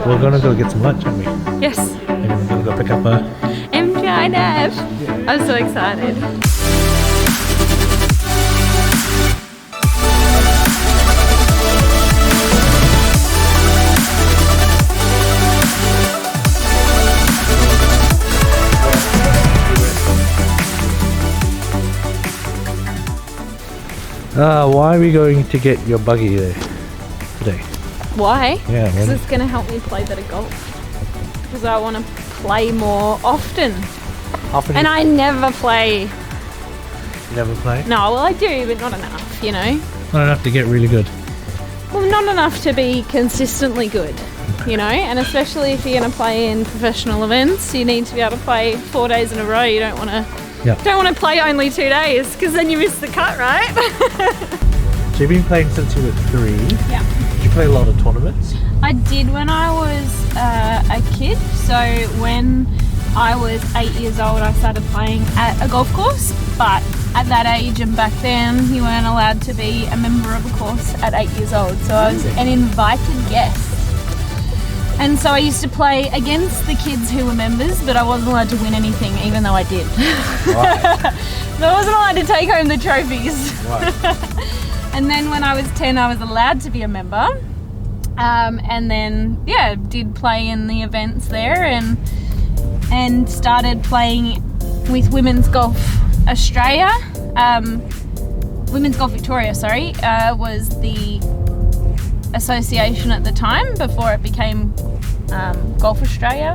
We're gonna go get some lunch, aren't we? Yes. And we're gonna go pick up a MTI Nav. I'm so excited. Why are we going to get your buggy there today? Why? Yeah, Because it's going to help me play better golf. Because I want to play more often. And I never play. You never play? No, well I do, but not enough, you know. Not enough to get really good. Well, not enough to be consistently good, you know. And especially if you're going to play in professional events, you need to be able to play 4 days in a row. You don't want to. Yeah. Don't want to play only 2 days because then you miss the cut, right? So you've been playing since you were 3. Yeah. Did you play a lot of tournaments? I did when I was a kid. So when I was 8 years old, I started playing at a golf course. But at that age and back then, you weren't allowed to be a member of a course at 8 years old. So I was an invited guest. And so I used to play against the kids who were members, but I wasn't allowed to win anything, even though I did. Right. So I wasn't allowed to take home the trophies. Right. And then when I was 10, I was allowed to be a member. And then, yeah, did play in the events there and started playing with Women's Golf Australia. Women's Golf Victoria, was the association at the time before it became Golf Australia.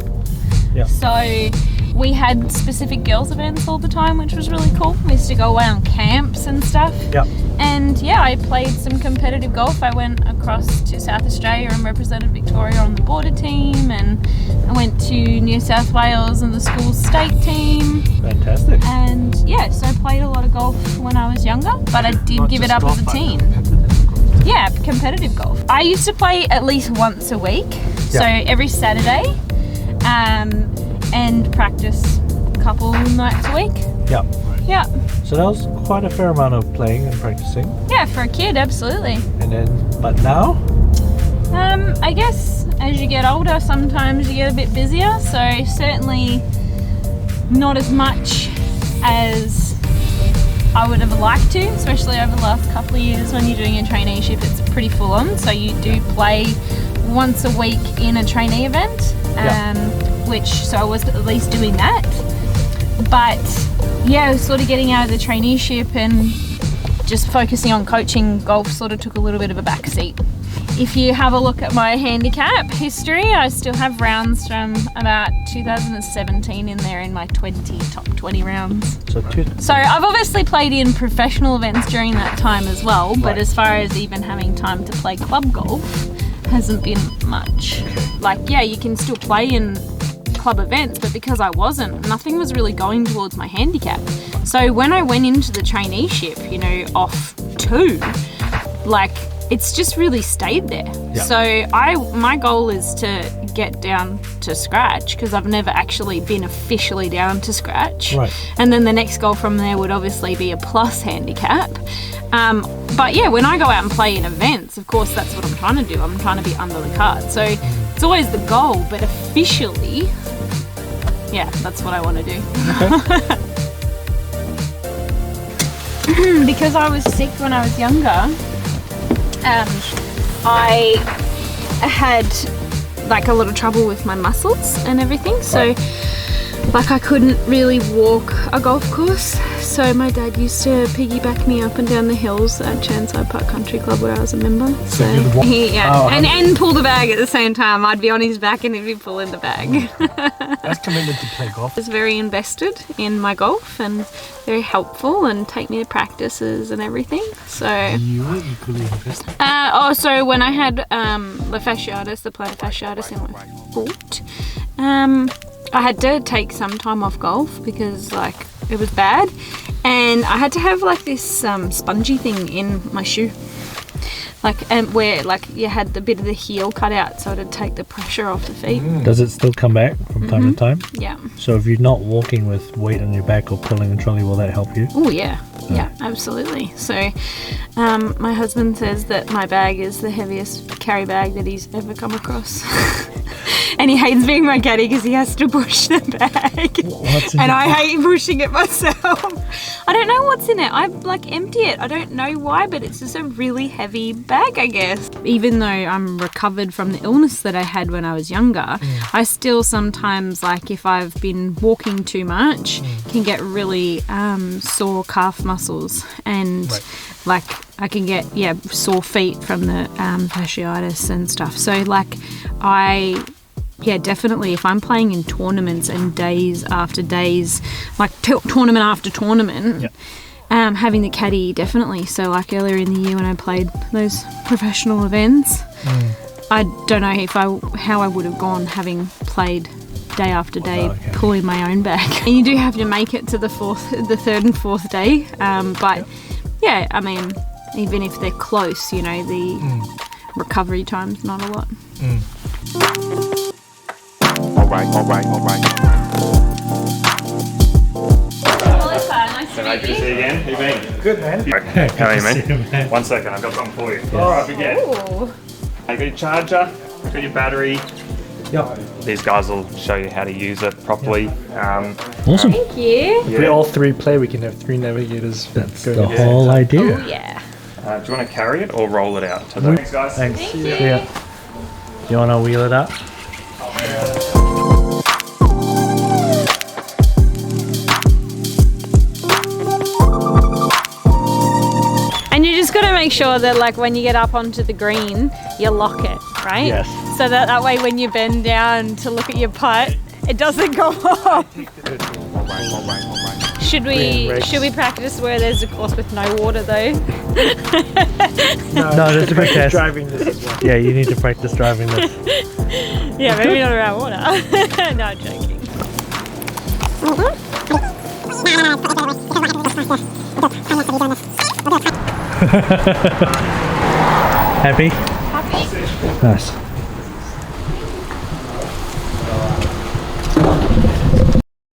Yeah. So we had specific girls events all the time, which was really cool. We used to go away on camps and stuff. Yeah. And yeah, I played some competitive golf. I went across to South Australia and represented Victoria on the border team, and I went to New South Wales and the school state team. Fantastic. And yeah, so I played a lot of golf when I was younger, but I did give it up as a teen. Yeah, competitive golf. I used to play at least once a week, so every Saturday, and practice a couple nights a week. Yeah. Yeah. So that was quite a fair amount of playing and practicing. Yeah, for a kid, absolutely. And then, but now? I guess as you get older, sometimes you get a bit busier, so certainly not as much as I would have liked to, especially over the last couple of years when you're doing a traineeship. It's pretty full on, so you do play once a week in a trainee event, so I was at least doing that. But yeah, sort of getting out of the traineeship and just focusing on coaching golf sort of took a little bit of a backseat. If you have a look at my handicap history, I still have rounds from about 2017 in there in my top 20 rounds. So I've obviously played in professional events during that time as well, but as far as even having time to play club golf, hasn't been much. Like, yeah, you can still play in club events, but because I wasn't, nothing was really going towards my handicap. So when I went into the traineeship, off 2, like, it's just really stayed there. Yeah. So my goal is to get down to scratch, because I've never actually been officially down to scratch. Right. And then the next goal from there would obviously be a plus handicap. But yeah, when I go out and play in events, of course, that's what I'm trying to do. I'm trying to be under the card. So it's always the goal, but officially, yeah, that's what I want to do. Okay. Because I was sick when I was younger, I had like a lot of trouble with my muscles and everything. So like I couldn't really walk a golf course. So my dad used to piggyback me up and down the hills at Chanside Park Country Club where I was a member. So and pull the bag at the same time. I'd be on his back and he'd be pulling the bag. That's commitment to play golf. I was very invested in my golf and very helpful and take me to practices and everything. So you were equally invested? So when I had the fasciitis, the plantar fasciitis in my foot, I had to take some time off golf because like it was bad, and I had to have like this spongy thing in my shoe, where like you had the bit of the heel cut out so it'd take the pressure off the feet. Does it still come back from time to time? Yeah. So if you're not walking with weight on your back or pulling a trolley, will that help you? Oh yeah. Yeah, absolutely. So my husband says that my bag is the heaviest carry bag that he's ever come across. And he hates being my caddy because he has to push the bag. And I hate pushing it myself. I don't know what's in it. I like empty it. I don't know why, but it's just a really heavy bag, I guess. Even though I'm recovered from the illness that I had when I was younger, I still sometimes, like if I've been walking too much, can get really sore calf muscles, and like I can get sore feet from the fasciitis and stuff. So like definitely if I'm playing in tournaments and days after days, like tournament after tournament, having the caddy, definitely. So like earlier in the year when I played those professional events, I don't know how I would have gone having played day after day pulling my own bag. And you do have to make it to the third and fourth day, but yeah, I mean, even if they're close, you know, the recovery time's not a lot. All right. Melissa, nice to Good to see you again. How you been? Good, man. How are you, man? 1 second, I've got something for you. All right, forget. Ooh. You got your charger, you got your battery. Yep. These guys will show you how to use it properly. Awesome. Thank you. If we all three play, we can have 3 navigators. That's the whole idea. Oh yeah. Do you want to carry it or roll it out? Thanks, guys. Thanks. Thank you. Yeah. You want to wheel it up? And you just got to make sure that like when you get up onto the green, you lock it, right? Yes. So that way when you bend down to look at your putt, it doesn't go off. Should we practice where there's a course with no water though? No, that's a good test. Driving this as well. Yeah, you need to practice driving this. Yeah, maybe not around water. No, I'm joking. Happy? Happy? Nice.